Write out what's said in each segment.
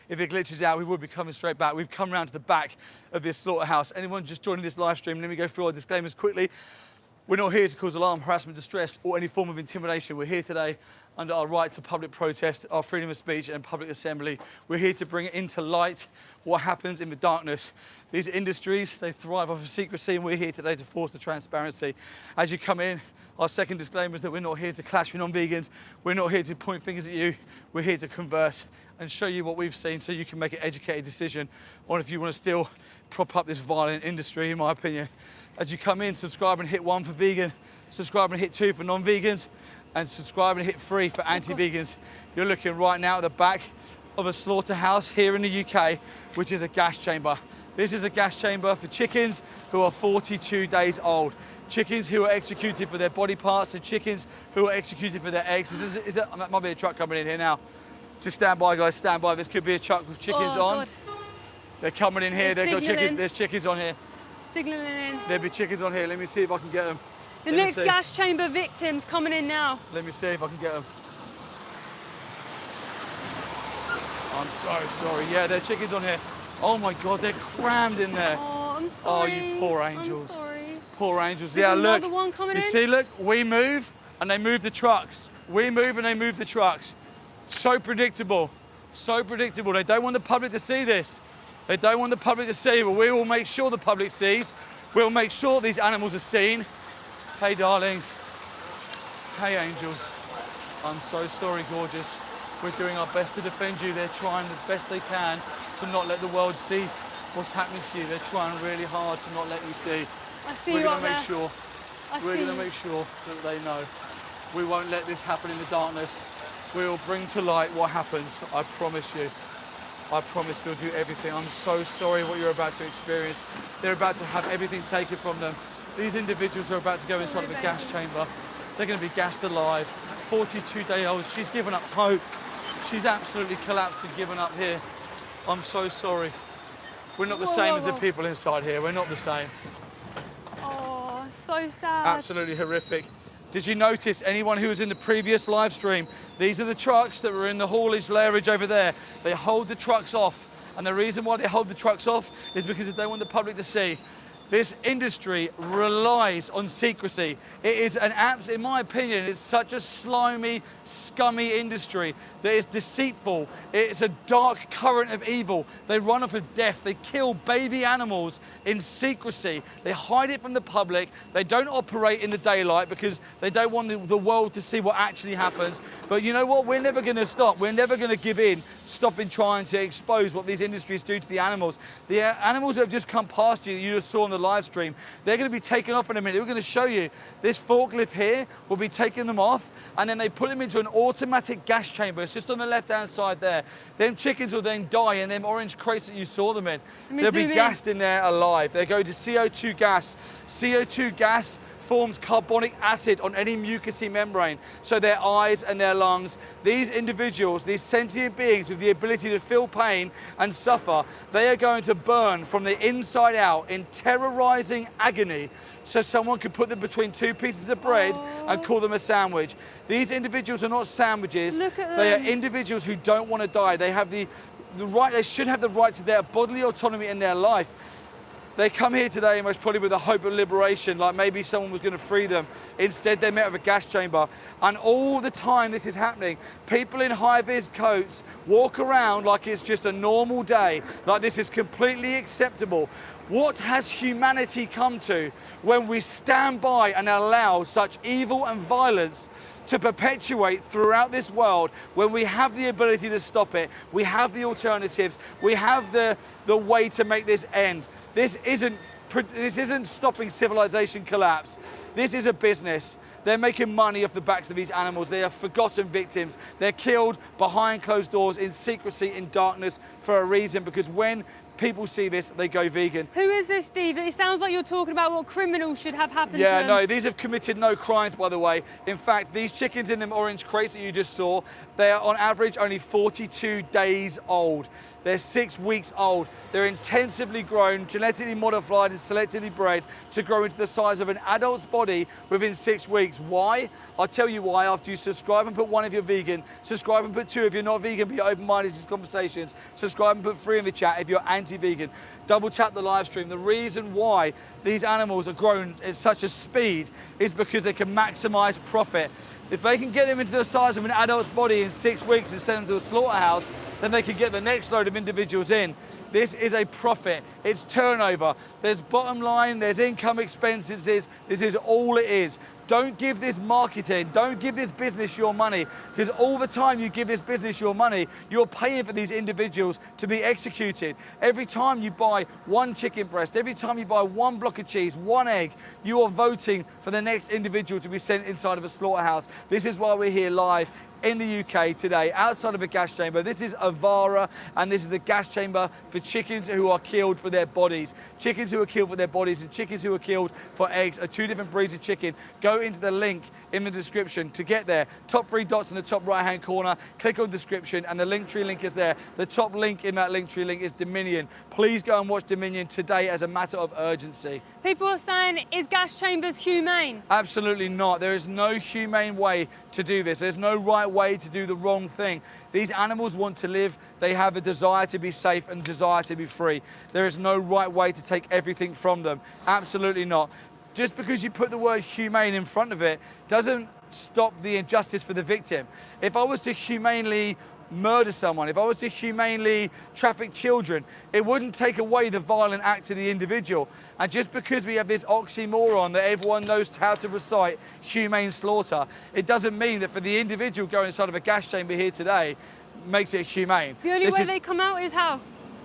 If it glitches out, we will be coming straight back. We've come round to the back of this slaughterhouse. Anyone just joining this live stream, let me go through our disclaimers quickly. We're not here to cause alarm, harassment, distress, or any form of intimidation. We're here today under our right to public protest, our freedom of speech and public assembly. We're here to bring it into light what happens in the darkness. These industries, they thrive off of secrecy, and we're here today to force the transparency. As you come in, our second disclaimer is that we're not here to clash with non-vegans. We're not here to point fingers at you. We're here to converse and show you what we've seen so you can make an educated decision on if you want to still prop up this violent industry, in my opinion. As you come in, subscribe and hit 1 for vegan, subscribe and hit 2 for non-vegans, and subscribe and hit 3 for anti-vegans. You're looking right now at the back of a slaughterhouse here in the UK, which is a gas chamber. This is a gas chamber for chickens who are 42 days old. Chickens who are executed for their body parts and chickens who are executed for their eggs. That might be a truck coming in here now. Just stand by, guys, stand by. This could be a truck with chickens on. God. They're coming in here, they've got chickens, there's chickens on here. Signalling in. There'll be chickens on here, let me see if I can get them. The next gas chamber victim's coming in now. Let me see if I can get them. I'm so sorry, yeah, there are chickens on here. Oh my God, they're crammed in there. Oh, I'm sorry. Oh, you poor angels. I'm sorry. Poor angels. There's yeah, look. Another one coming you in. see, look, we move and they move the trucks. We move and they move the trucks. So predictable. So predictable. They don't want the public to see this. They don't want the public to see, but we will make sure the public sees. We'll make sure these animals are seen. Hey, darlings. Hey, angels. I'm so sorry, gorgeous. We're doing our best to defend you. They're trying the best they can to not let the world see what's happening to you. They're trying really hard to not let you see. I see We're you going to up make there. sure. We're going to make sure that they know. We won't let this happen in the darkness. We'll bring to light what happens. I promise you. I promise we'll do everything. I'm so sorry what you're about to experience. They're about to have everything taken from them. These individuals are about to go inside of the gas chamber. They're going to be gassed alive. 42-day-old. She's given up hope. She's absolutely collapsed and given up here. I'm so sorry. We're not the same as the people inside here. We're not the same. Oh, so sad. Absolutely horrific. Did you notice anyone who was in the previous live stream? These are the trucks that were in the haulage layerage over there. They hold the trucks off. And the reason why they hold the trucks off is because they don't want the public to see. This industry relies on secrecy. It is in my opinion, it's such a slimy, scummy industry that is deceitful. It's a dark current of evil. They run off of death. They kill baby animals in secrecy. They hide it from the public. They don't operate in the daylight because they don't want the world to see what actually happens. But you know what? We're never going to stop. We're never going to give in, stopping trying to expose what these industries do to the animals. The animals that have just come past you, that you just saw on the live stream, they're going to be taken off in a minute. We're going to show you this forklift here will be taking them off, and then they put them into an automatic gas chamber. It's just on the left-hand side there. Them chickens will then die in them orange crates that you saw them in. They'll be gassed in there alive. They go to CO2 gas. CO2 gas forms carbonic acid on any mucousy membrane, so their eyes and their lungs. These individuals, these sentient beings with the ability to feel pain and suffer, they are going to burn from the inside out in terrorizing agony, so someone could put them between two pieces of bread and call them a sandwich. These individuals are not sandwiches. They are individuals who don't want to die. They have the right, they should have the right to their bodily autonomy in their life. They come here today most probably with a hope of liberation, like maybe someone was going to free them. Instead, they met with a gas chamber. And all the time this is happening, people in high-vis coats walk around like it's just a normal day, like this is completely acceptable. What has humanity come to when we stand by and allow such evil and violence to perpetuate throughout this world, when we have the ability to stop it, we have the alternatives, we have the way to make this end. This isn't stopping civilization collapse. This is a business. They're making money off the backs of these animals. They are forgotten victims. They're killed behind closed doors in secrecy, in darkness, for a reason, because when people see this, they go vegan. Who is this, Steve? It sounds like you're talking about what criminals should have happened to them. Yeah, no, these have committed no crimes, by the way. In fact, these chickens in them orange crates that you just saw, they are on average only 42 days old. They're 6 weeks old. They're intensively grown, genetically modified and selectively bred to grow into the size of an adult's body body within 6 weeks. Why? I'll tell you why after you subscribe and put 1 if you're vegan, subscribe and put 2 if you're not vegan but you're open-minded to these conversations, subscribe and put 3 in the chat if you're anti-vegan. Double tap the live stream. The reason why these animals are grown at such a speed is because they can maximize profit. If they can get them into the size of an adult's body in 6 weeks and send them to a slaughterhouse, then they can get the next load of individuals in. This is a profit, it's turnover. There's bottom line, there's income expenses, this is all it is. Don't give this marketing, don't give this business your money, because all the time you give this business your money, you're paying for these individuals to be executed. Every time you buy 1 chicken breast, every time you buy 1 block of cheese, 1 egg, you are voting for the next individual to be sent inside of a slaughterhouse. This is why we're here live in the UK today, outside of a gas chamber. This is Avara, and this is a gas chamber for chickens who are killed for their bodies. Chickens who are killed for their bodies and chickens who are killed for eggs are 2 different breeds of chicken. Go into the link in the description to get there. Top 3 dots in the top right-hand corner. Click on description, and the Linktree link is there. The top link in that Linktree link is Dominion. Please go and watch Dominion today as a matter of urgency. People are saying, is gas chambers humane? Absolutely not. There is no humane way to do this. There's no right way to do the wrong thing. These animals want to live. They have a desire to be safe and desire to be free. There is no right way to take everything from them. Absolutely not. Just because you put the word humane in front of it doesn't stop the injustice for the victim. If I was to humanely murder someone, if I was to humanely traffic children, it wouldn't take away the violent act to the individual. And just because we have this oxymoron that everyone knows how to recite, humane slaughter, it doesn't mean that for the individual going inside of a gas chamber here today makes it humane. The only way they come out is how?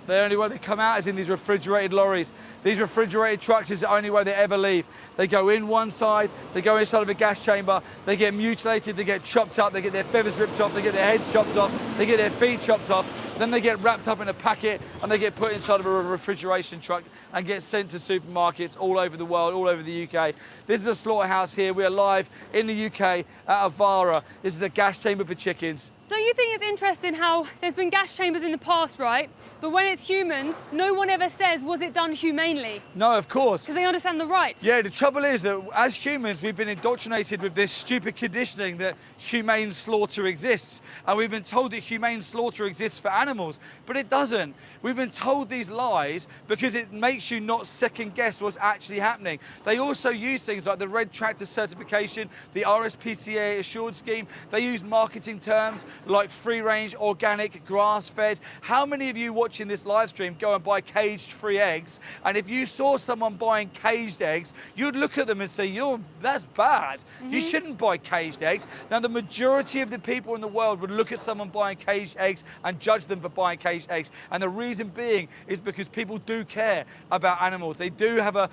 The only way they come out is in these refrigerated lorries. These refrigerated trucks is the only way they ever leave. They go in one side, they go inside of a gas chamber, they get mutilated, they get chopped up, they get their feathers ripped off, they get their heads chopped off, they get their feet chopped off, then they get wrapped up in a packet and they get put inside of a refrigeration truck and get sent to supermarkets all over the world, all over the UK. This is a slaughterhouse here. We are live in the UK at Avara. This is a gas chamber for chickens. Don't you think it's interesting how there's been gas chambers in the past, right? But when it's humans, no one ever says, was it done humanely? No, of course. Because they understand the rights. Yeah, the trouble is that as humans, we've been indoctrinated with this stupid conditioning that humane slaughter exists. And we've been told that humane slaughter exists for animals, but it doesn't. We've been told these lies because it makes you not second guess what's actually happening. They also use things like the red tractor certification, the RSPCA assured scheme. They use marketing terms like free range, organic, grass fed. How many of you watching this live stream go and buy caged free eggs? And if you saw someone buying caged eggs, you'd look at them and say, that's bad. You shouldn't buy caged eggs. Now, the majority of the people in the world would look at someone buying caged eggs and judge them for buying caged eggs. And the reason being is because people do care about animals. They do have an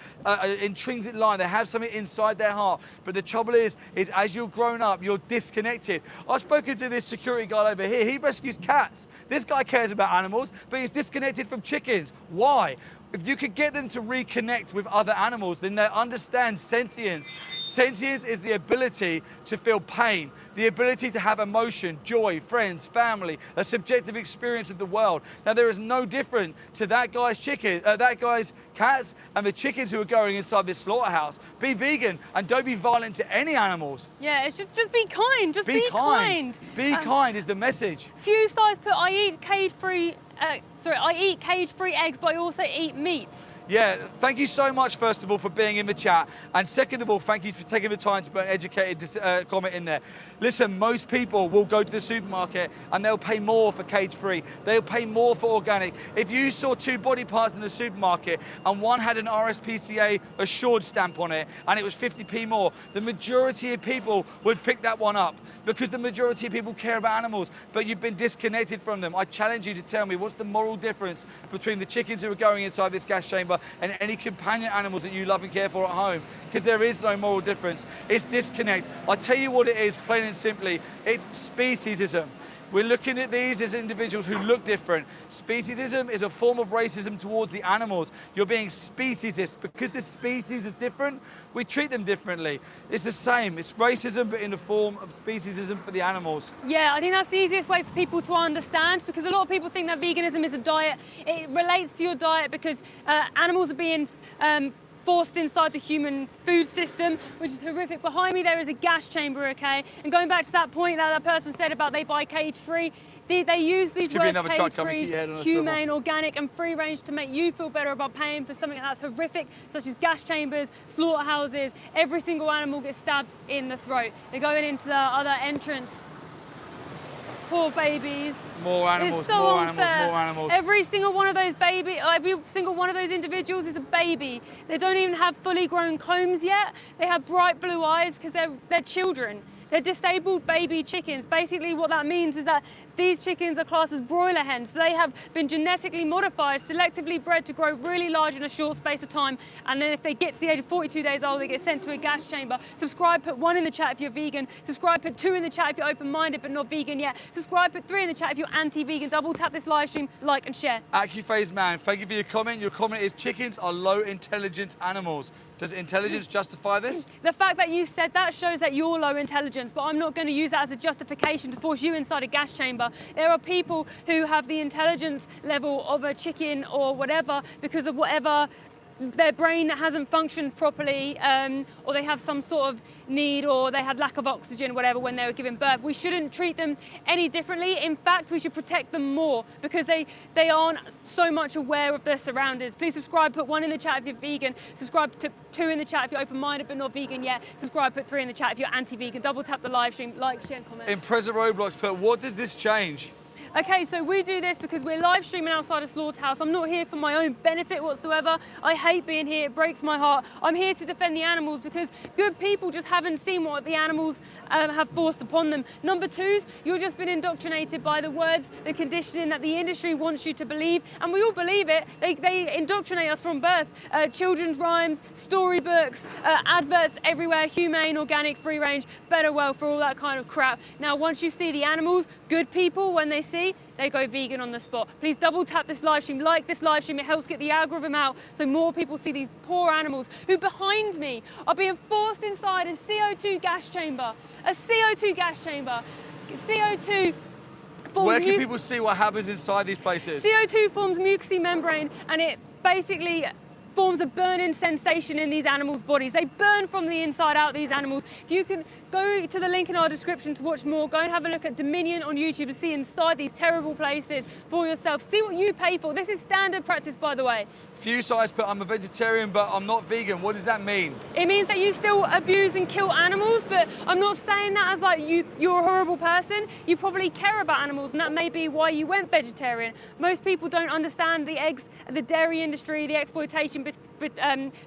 intrinsic line. They have something inside their heart. But the trouble is as you're grown up, you're disconnected. I've spoken to this security guard over here. He rescues cats. This guy cares about animals, but he's disconnected from chickens. Why? If you could get them to reconnect with other animals, then they understand sentience. Sentience is the ability to feel pain, the ability to have emotion, joy, friends, family, a subjective experience of the world. Now, there is no different to that guy's cats and the chickens who are going inside this slaughterhouse. Be vegan and don't be violent to any animals. Yeah, it's just be kind. Just be kind. Be kind is the message. Few size put, I eat cage-free eggs, but I also eat meat. Yeah, thank you so much, first of all, for being in the chat. And second of all, thank you for taking the time to put an educated comment in there. Listen, most people will go to the supermarket and they'll pay more for cage-free. They'll pay more for organic. If you saw 2 body parts in the supermarket and one had an RSPCA assured stamp on it and it was 50p more, the majority of people would pick that one up because the majority of people care about animals, but you've been disconnected from them. I challenge you to tell me, what's the moral difference between the chickens who are going inside this gas chamber and any companion animals that you love and care for at home? Because there is no moral difference. It's disconnect. I tell you what it is, plain and simply, it's speciesism. We're looking at these as individuals who look different. Speciesism is a form of racism towards the animals. You're being speciesist. Because the species is different, we treat them differently. It's the same. It's racism, but in the form of speciesism for the animals. Yeah, I think that's the easiest way for people to understand, because a lot of people think that veganism is a diet. It relates to your diet because animals are being forced inside the human food system, which is horrific. Behind me there is a gas chamber, okay? And going back to that point that person said about they buy cage-free, they use these words cage-free, humane, organic and free range to make you feel better about paying for something that's horrific, such as gas chambers, slaughterhouses. Every single animal gets stabbed in the throat. They're going into the other entrance. Poor babies. More animals, so more unfair. animals, more animals. Every single one of those every single one of those individuals is a baby. They don't even have fully grown combs yet. They have bright blue eyes because they're children. They're disabled baby chickens. Basically what that means is that these chickens are classed as broiler hens. So they have been genetically modified, selectively bred to grow really large in a short space of time. And then if they get to the age of 42 days old, they get sent to a gas chamber. Subscribe, put 1 in the chat if you're vegan. Subscribe, put 2 in the chat if you're open-minded but not vegan yet. Subscribe, put 3 in the chat if you're anti-vegan. Double tap this live stream, like and share. AccuPhase Man, thank you for your comment. Your comment is chickens are low intelligence animals. Does intelligence justify this? The fact that you said that shows that you're low intelligence, but I'm not going to use that as a justification to force you inside a gas chamber. There are people who have the intelligence level of a chicken or whatever because of whatever their brain hasn't functioned properly, or they have some sort of need, or they had lack of oxygen, whatever, when they were giving birth. We shouldn't treat them any differently. In fact, we should protect them more because they aren't so much aware of their surroundings. Please subscribe, put 1 in the chat if you're vegan. Subscribe to 2 in the chat if you're open-minded but not vegan yet. Subscribe, put 3 in the chat if you're anti-vegan. Double tap the live stream, like, share, and comment. Impreza Roblox put, what does this change? Okay, so we do this because we're live streaming outside a slaughterhouse. I'm not here for my own benefit whatsoever. I hate being here, it breaks my heart. I'm here to defend the animals because good people just haven't seen what the animals have forced upon them. Number 2s, you've just been indoctrinated by the words, the conditioning that the industry wants you to believe, and we all believe it. They indoctrinate us from birth. Children's rhymes, storybooks, adverts everywhere, humane, organic, free range, better welfare, all that kind of crap. Now, once you see the animals, good people, when they go vegan on the spot. Please double tap this live stream, like this live stream. It helps get the algorithm out so more people see these poor animals who behind me are being forced inside a CO2 gas chamber. A CO2 gas chamber. CO2 forms... Where can people see what happens inside these places? CO2 forms mucousy membrane and it basically forms a burning sensation in these animals' bodies. They burn from the inside out, these animals. If you can go to the link in our description to watch more, go and have a look at Dominion on YouTube and see inside these terrible places for yourself. See what you pay for. This is standard practice, by the way. Few sites put, I'm a vegetarian, but I'm not vegan. What does that mean? It means that you still abuse and kill animals, but I'm not saying that as like you're a horrible person. You probably care about animals, and that may be why you went vegetarian. Most people don't understand the eggs, the dairy industry, the exploitation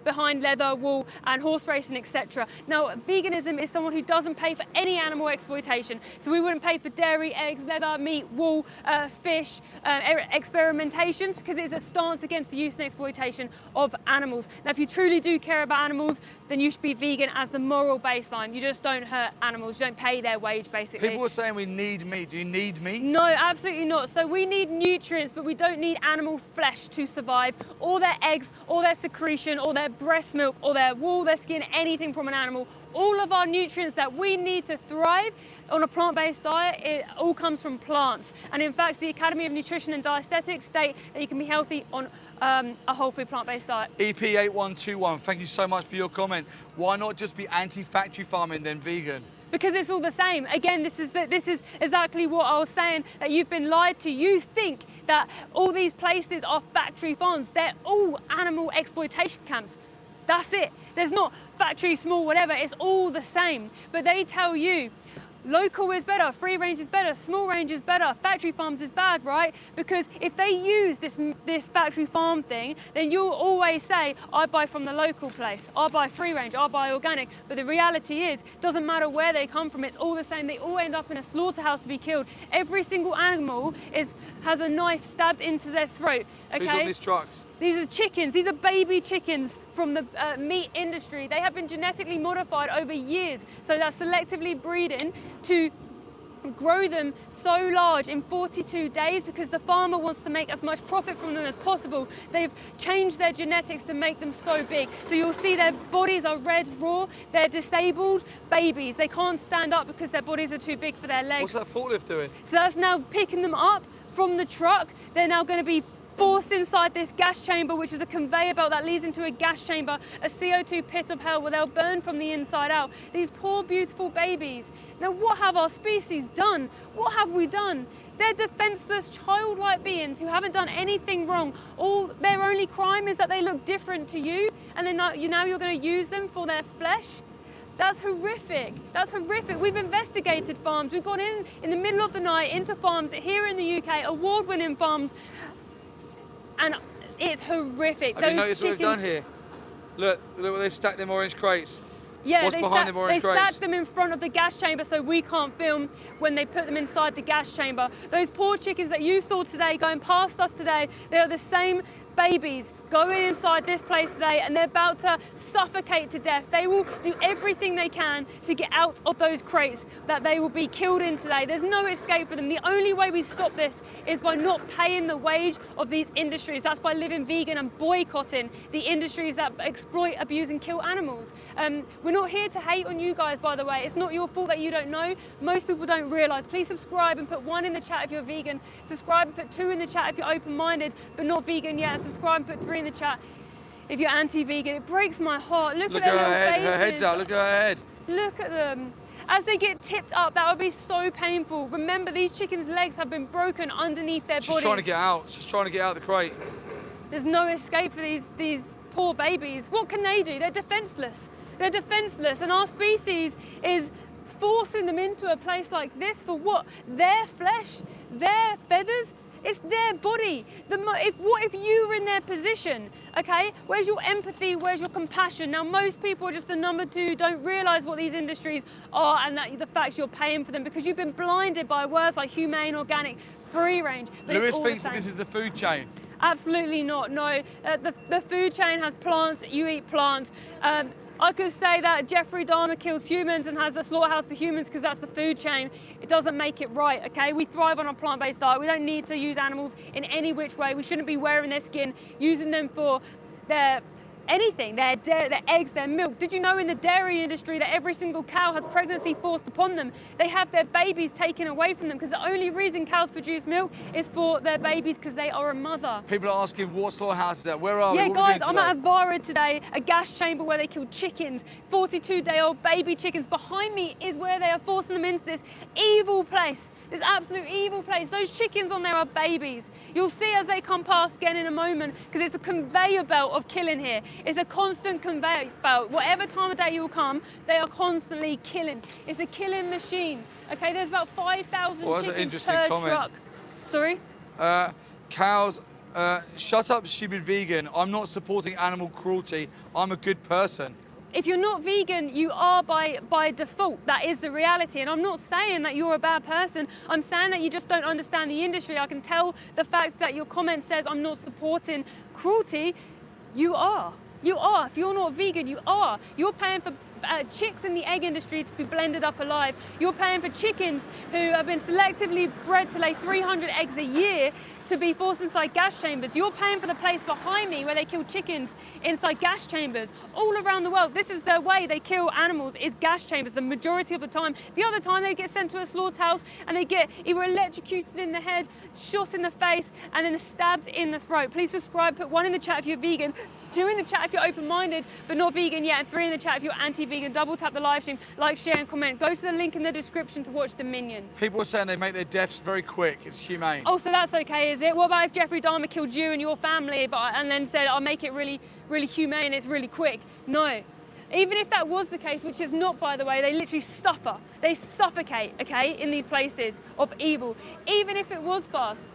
behind leather, wool, and horse racing, etc. Now, veganism is someone who doesn't pay for any animal exploitation. So we wouldn't pay for dairy, eggs, leather, meat, wool, fish, experimentations, because it's a stance against the use and exploitation of animals. Now, if you truly do care about animals, then you should be vegan as the moral baseline. You just don't hurt animals. You don't pay their wage, basically. People are saying we need meat. Do you need meat? No, absolutely not. So we need nutrients, but we don't need animal flesh to survive. All their eggs, all their secretion, all their breast milk, all their wool, their skin, anything from an animal. All of our nutrients that we need to thrive on a plant-based diet, it all comes from plants. And in fact, the Academy of Nutrition and Dietetics state that you can be healthy on a whole food plant-based diet. EP8121, thank you so much for your comment. Why not just be anti-factory farming then vegan? Because it's all the same. Again, this is exactly what I was saying, that you've been lied to. You think that all these places are factory farms. They're all animal exploitation camps. That's it. There's not factory, small, whatever. It's all the same. But they tell you, local is better, free range is better, small range is better, factory farms is bad, right? Because if they use this factory farm thing, then you'll always say, I buy from the local place, I buy free range, I buy organic. But the reality is, it doesn't matter where they come from, it's all the same. They all end up in a slaughterhouse to be killed. Every single animal has a knife stabbed into their throat. Okay? These on these trucks. These are chickens. These are baby chickens from the meat industry. They have been genetically modified over years. So that's selectively breeding to grow them so large in 42 days because the farmer wants to make as much profit from them as possible. They've changed their genetics to make them so big. So you'll see their bodies are red raw. They're disabled babies. They can't stand up because their bodies are too big for their legs. What's that forklift doing? So that's now picking them up from the truck. They're now going to be forced inside this gas chamber, which is a conveyor belt that leads into a gas chamber, a CO2 pit of hell where they'll burn from the inside out. These poor, beautiful babies. Now, what have our species done? What have we done? They're defenseless, childlike beings who haven't done anything wrong. All their only crime is that they look different to you, and then now you're going to use them for their flesh. That's horrific. That's horrific. We've investigated farms. We've gone in the middle of the night into farms here in the UK, award-winning farms, and it's horrific. Have you noticed what we've done here? Look where they stacked them orange crates. Yeah, What's behind them orange crates? They stacked them in front of the gas chamber so we can't film when they put them inside the gas chamber. Those poor chickens that you saw today, going past us today, they are the same babies going inside this place today, and they're about to suffocate to death. They will do everything they can to get out of those crates that they will be killed in today. There's no escape for them. The only way we stop this is by not paying the wage of these industries. That's by living vegan and boycotting the industries that exploit, abuse and kill animals. We're not here to hate on you guys, by the way. It's not your fault that you don't know. Most people don't realise. Please subscribe and put 1 in the chat if you're vegan. Subscribe and put 2 in the chat if you're open-minded but not vegan yet. Subscribe and put 3 in the chat if you're anti-vegan. It breaks my heart. Look at their little faces. Her head's out. Look at her head. Look at them. As they get tipped up, that would be so painful. Remember, these chickens' legs have been broken underneath their bodies. She's trying to get out. She's trying to get out of the crate. There's no escape for these poor babies. What can they do? They're defenseless. They're defenseless, and our species is forcing them into a place like this for what? Their flesh, their feathers. It's their body. What if you were in their position? Okay, where's your empathy? Where's your compassion? Now, most people are just a number 2, don't realise what these industries are and that the fact you're paying for them because you've been blinded by words like humane, organic, free range. Lewis thinks that this is the food chain. Absolutely not. No, the food chain has plants. You eat plants. I could say that Jeffrey Dahmer kills humans and has a slaughterhouse for humans because that's the food chain. It doesn't make it right, okay? We thrive on a plant-based diet. We don't need to use animals in any which way. We shouldn't be wearing their skin, using them for their anything, their eggs, their milk. Did you know in the dairy industry that every single cow has pregnancy forced upon them? They have their babies taken away from them because the only reason cows produce milk is for their babies because they are a mother. People are asking what slaughterhouse is that? Where are we? Yeah, What guys, are we I'm doing at Avara today, a gas chamber where they kill chickens, 42-day-old baby chickens. Behind me is where they are forcing them into this evil place. This absolute evil place. Those chickens on there are babies. You'll see as they come past again in a moment because it's a conveyor belt of killing here. It's a constant conveyor belt. Whatever time of day you will come, they are constantly killing. It's a killing machine. Okay, there's about 5,000 chickens per truck. Sorry? Cows, shut up, stupid vegan. I'm not supporting animal cruelty. I'm a good person. If you're not vegan, you are by default. That is the reality. And I'm not saying that you're a bad person. I'm saying that you just don't understand the industry. I can tell the fact that your comment says I'm not supporting cruelty. You are. You are. If you're not vegan, you are. You're paying for chicks in the egg industry to be blended up alive. You're paying for chickens who have been selectively bred to lay 300 eggs a year to be forced inside gas chambers. You're paying for the place behind me where they kill chickens inside gas chambers all around the world. This is the way they kill animals, is gas chambers the majority of the time. The other time they get sent to a slaughterhouse and they get either electrocuted in the head, shot in the face, and then stabbed in the throat. Please subscribe, put 1 in the chat if you're vegan, 2 in the chat if you're open-minded but not vegan yet, and 3 in the chat if you're anti-vegan. Double tap the live stream, like, share and comment. Go to the link in the description to watch Dominion. People are saying they make their deaths very quick. It's humane. Oh, so that's okay, is it? What about if Jeffrey Dahmer killed you and your family and then said, I'll make it really, really humane, it's really quick? No. Even if that was the case, which is not, by the way, they literally suffer. They suffocate, okay, in these places of evil. Even if it was fast,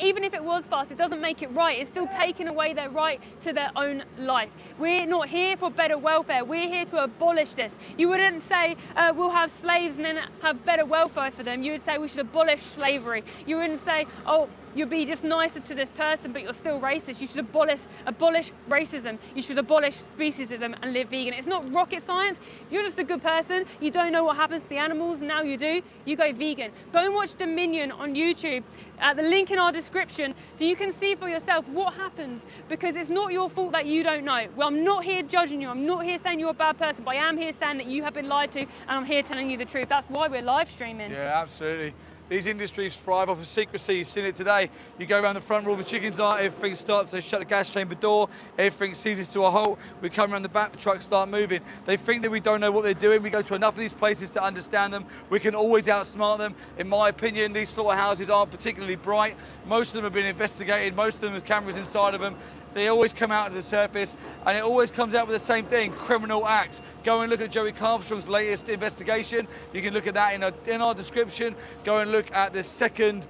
it doesn't make it right. It's still taking away their right to their own life. We're not here for better welfare. We're here to abolish this. You wouldn't say we'll have slaves and then have better welfare for them. You would say we should abolish slavery. You wouldn't say, oh, you'll be just nicer to this person, but you're still racist. You should abolish racism. You should abolish speciesism and live vegan. It's not rocket science. If you're just a good person, you don't know what happens to the animals, now you do, you go vegan. Go and watch Dominion on YouTube. The link in our description so you can see for yourself what happens, because it's not your fault that you don't know. Well, I'm not here judging you. I'm not here saying you're a bad person, but I am here saying that you have been lied to, and I'm here telling you the truth. That's why we're live streaming. Yeah, absolutely. These industries thrive off of secrecy. You've seen it today. You go around the front where all the chickens are, everything stops, they shut the gas chamber door, everything ceases to a halt. We come around the back, the trucks start moving. They think that we don't know what they're doing. We go to enough of these places to understand them. We can always outsmart them. In my opinion, these slaughterhouses aren't particularly bright. Most of them have been investigated. Most of them have cameras inside of them. They always come out to the surface, and it always comes out with the same thing: criminal acts. Go and look at Joey Armstrong's latest investigation. You can look at that in our description. Go and look at the second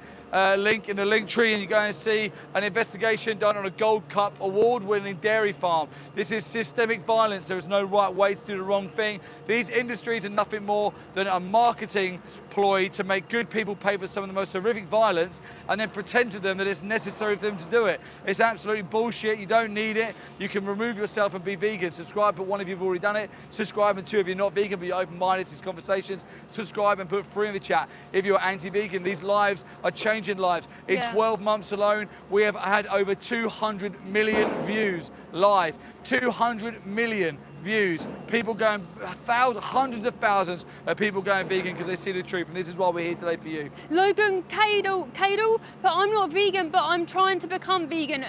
link in the link tree, and you go and see an investigation done on a Gold Cup award-winning dairy farm. This is systemic violence. There is no right way to do the wrong thing. These industries are nothing more than a marketing ploy to make good people pay for some of the most horrific violence and then pretend to them that it's necessary for them to do it. It's absolutely bullshit. You don't need it. You can remove yourself and be vegan. Subscribe, but one of you have already done it. Subscribe, and two of you are not vegan, but you're open-minded to these conversations. Subscribe and put 3 in the chat if you're anti-vegan. These lives are changing lives. In 12 months alone, we have had over 200 million views live. 200 million views. People going, hundreds of thousands of people going vegan because they see the truth, and this is why we're here today for you. Logan Cadle, but I'm not vegan, but I'm trying to become vegan.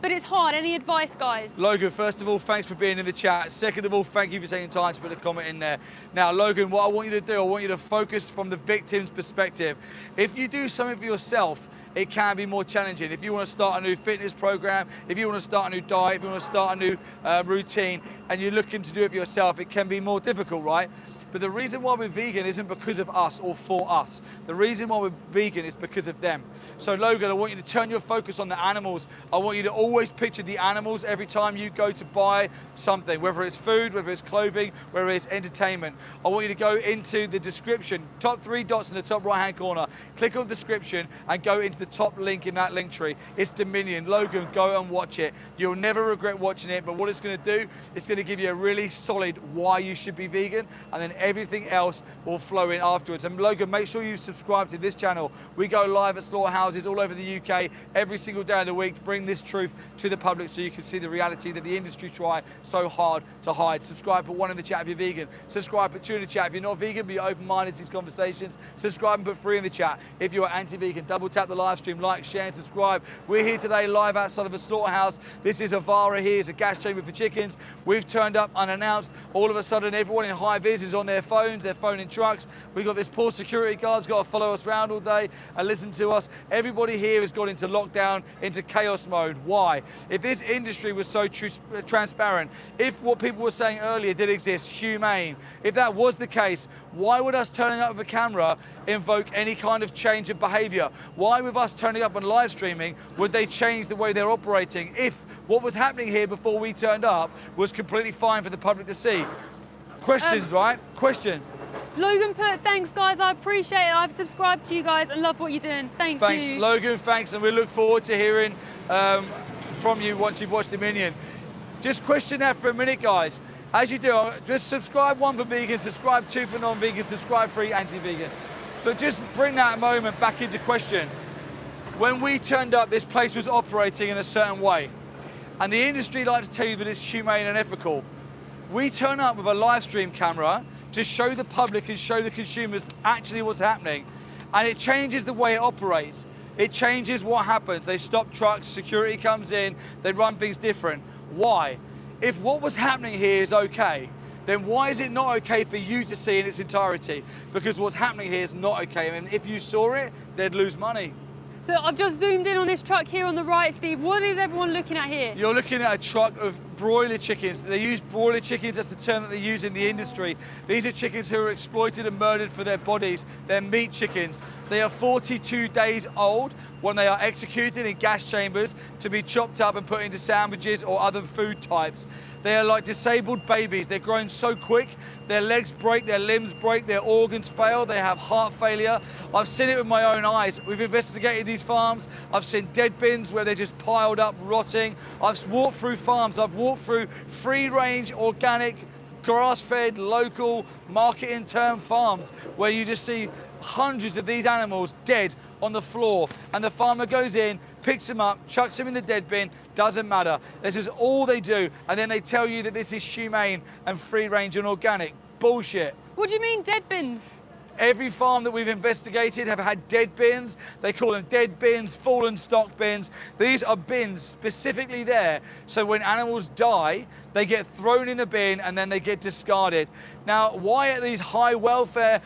But it's hard. Any advice, guys? Logan, first of all, thanks for being in the chat. Second of all, thank you for taking time to put a comment in there. Now, Logan, what I want you to do, I want you to focus from the victim's perspective. If you do something for yourself, it can be more challenging. If you want to start a new fitness program, if you want to start a new diet, if you want to start a new routine, and you're looking to do it for yourself, it can be more difficult, right? But the reason why we're vegan isn't because of us or for us. The reason why we're vegan is because of them. So Logan, I want you to turn your focus on the animals. I want you to always picture the animals every time you go to buy something, whether it's food, whether it's clothing, whether it's entertainment. I want you to go into the description, top 3 dots in the top right-hand corner. Click on description and go into the top link in that link tree. It's Dominion. Logan, go and watch it. You'll never regret watching it, but what it's going to do, it's going to give you a really solid why you should be vegan, and then everything else will flow in afterwards. And Logan, make sure you subscribe to this channel. We go live at slaughterhouses all over the UK every single day of the week to bring this truth to the public so you can see the reality that the industry try so hard to hide. Subscribe, put 1 in the chat if you're vegan. Subscribe, put 2 in the chat if you're not vegan, but you're open-minded to these conversations. Subscribe and put 3 in the chat if you're anti-vegan. Double tap the live stream, like, share and subscribe. We're here today live outside of a slaughterhouse. This is Avara here, it's a gas chamber for chickens. We've turned up unannounced. All of a sudden everyone in high vis is on their phones, they're phoning trucks. We've got this poor security guard's got to follow us around all day and listen to us. Everybody here has gone into lockdown, into chaos mode. Why? If this industry was so transparent, if what people were saying earlier did exist, humane, if that was the case, why would us turning up with a camera invoke any kind of change of behavior? Why with us turning up and live streaming would they change the way they're operating if what was happening here before we turned up was completely fine for the public to see? Questions, right? Question. Logan put, thanks guys, I appreciate it. I've subscribed to you guys and love what you're doing. Thanks, you. Logan, thanks, and we look forward to hearing from you once you've watched Dominion. Just question that for a minute, guys. As you do, just subscribe 1 for vegan, subscribe 2 for non-vegan, subscribe 3 anti-vegan. But just bring that moment back into question. When we turned up, this place was operating in a certain way. And the industry likes to tell you that it's humane and ethical. We turn up with a live stream camera to show the public and show the consumers actually what's happening. And it changes the way it operates. It changes what happens. They stop trucks, security comes in, they run things different. Why? If what was happening here is okay, then why is it not okay for you to see in its entirety? Because what's happening here is not okay. I mean, if you saw it, they'd lose money. So I've just zoomed in on this truck here on the right, Steve. What is everyone looking at here? You're looking at a truck of broiler chickens. They use broiler chickens, that's the term that they use in the industry. These are chickens who are exploited and murdered for their bodies. They're meat chickens. They are 42 days old when they are executed in gas chambers to be chopped up and put into sandwiches or other food types. They are like disabled babies. They're grown so quick, their legs break, their limbs break, their organs fail, they have heart failure. I've seen it with my own eyes. We've investigated these farms. I've seen dead bins where they're just piled up, rotting. I've walked through farms. I've walked through free-range, organic, grass-fed, local, market-in-turn farms where you just see hundreds of these animals dead on the floor, and the farmer goes in, picks them up, chucks them in the dead bin, doesn't matter. This is all they do, and then they tell you that this is humane and free range and organic. Bullshit. What do you mean dead bins? Every farm that we've investigated have had dead bins. They call them dead bins, fallen stock bins. These are bins specifically there, so when animals die, they get thrown in the bin and then they get discarded. Now, why are these high welfare,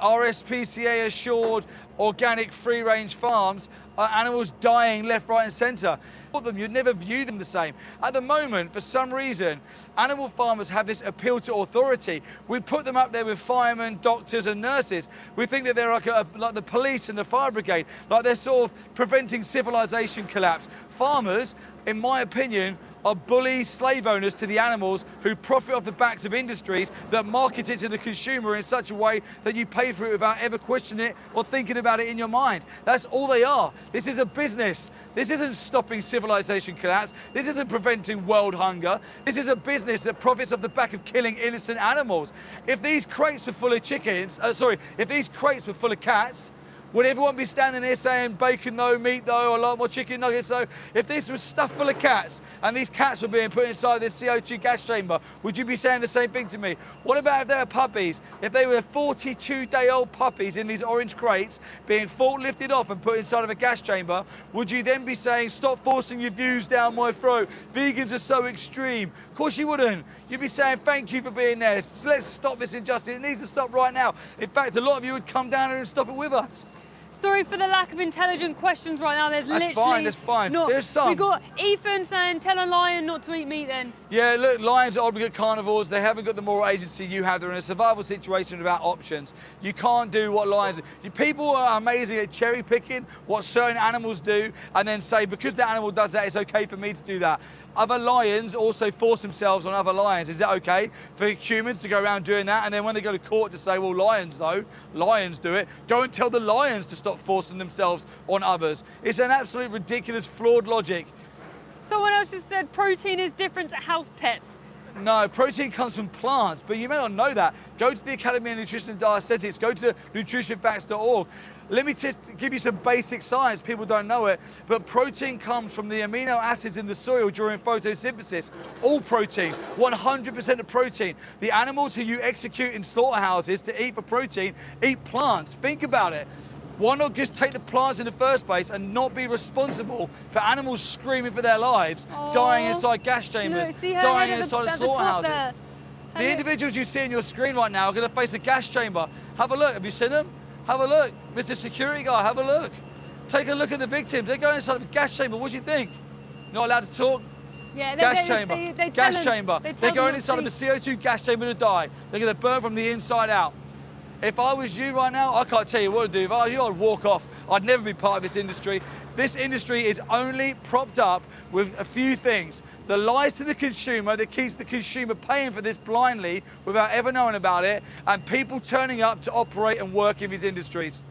RSPCA assured, organic free-range farms are animals dying left, right and centre? You'd never view them the same. At the moment, for some reason, animal farmers have this appeal to authority. We put them up there with firemen, doctors and nurses. We think that they're like the police and the fire brigade, like they're sort of preventing civilization collapse. Farmers, in my opinion, are bully slave owners to the animals who profit off the backs of industries that market it to the consumer in such a way that you pay for it without ever questioning it or thinking about it in your mind. That's all they are. This is a business. This isn't stopping civilization collapse. This isn't preventing world hunger. This is a business that profits off the back of killing innocent animals. If these crates were full of if these crates were full of cats, would everyone be standing there saying bacon though, meat though, a lot more chicken nuggets though? If this was stuffed full of cats and these cats were being put inside this CO2 gas chamber, would you be saying the same thing to me? What about if they were puppies? If they were 42-day-old puppies in these orange crates being lifted off and put inside of a gas chamber, would you then be saying, stop forcing your views down my throat, vegans are so extreme? Of course you wouldn't. You'd be saying, thank you for being there. Let's stop this injustice. It needs to stop right now. In fact, a lot of you would come down here and stop it with us. Sorry for the lack of intelligent questions right now. That's fine. There's some. We've got Ethan saying, tell a lion not to eat meat then. Yeah, look, lions are obligate carnivores. They haven't got the moral agency you have. They're in a survival situation without options. You can't do what lions do. People are amazing at cherry picking what certain animals do and then say, because the animal does that, it's okay for me to do that. Other lions also force themselves on other lions. Is it okay for humans to go around doing that? And then when they go to court to say, well, lions do it, go and tell the lions to stop forcing themselves on others. It's an absolute ridiculous, flawed logic. Someone else just said protein is different to house pets. No, protein comes from plants, but you may not know that. Go to the Academy of Nutrition and Dietetics, go to nutritionfacts.org. Let me just give you some basic science, people don't know it, but protein comes from the amino acids in the soil during photosynthesis. All protein, 100% of protein. The animals who you execute in slaughterhouses to eat for protein eat plants. Think about it. Why not just take the plants in the first place and not be responsible for animals screaming for their lives, dying inside gas chambers, dying inside slaughterhouses? The individuals you see on your screen right now are going to face a gas chamber. Have a look. Have you seen them? Have a look. Mr. Security Guy, have a look. Take a look at the victims. They're going inside of a gas chamber. What do you think? Not allowed to talk? Yeah, gas chamber. Gas chamber. They're going inside of a CO2 gas chamber to die. They're going to burn from the inside out. If I was you right now, I can't tell you what to do. If I was you, I'd walk off. I'd never be part of this industry. This industry is only propped up with a few things. The lies to the consumer that keeps the consumer paying for this blindly without ever knowing about it, and people turning up to operate and work in these industries.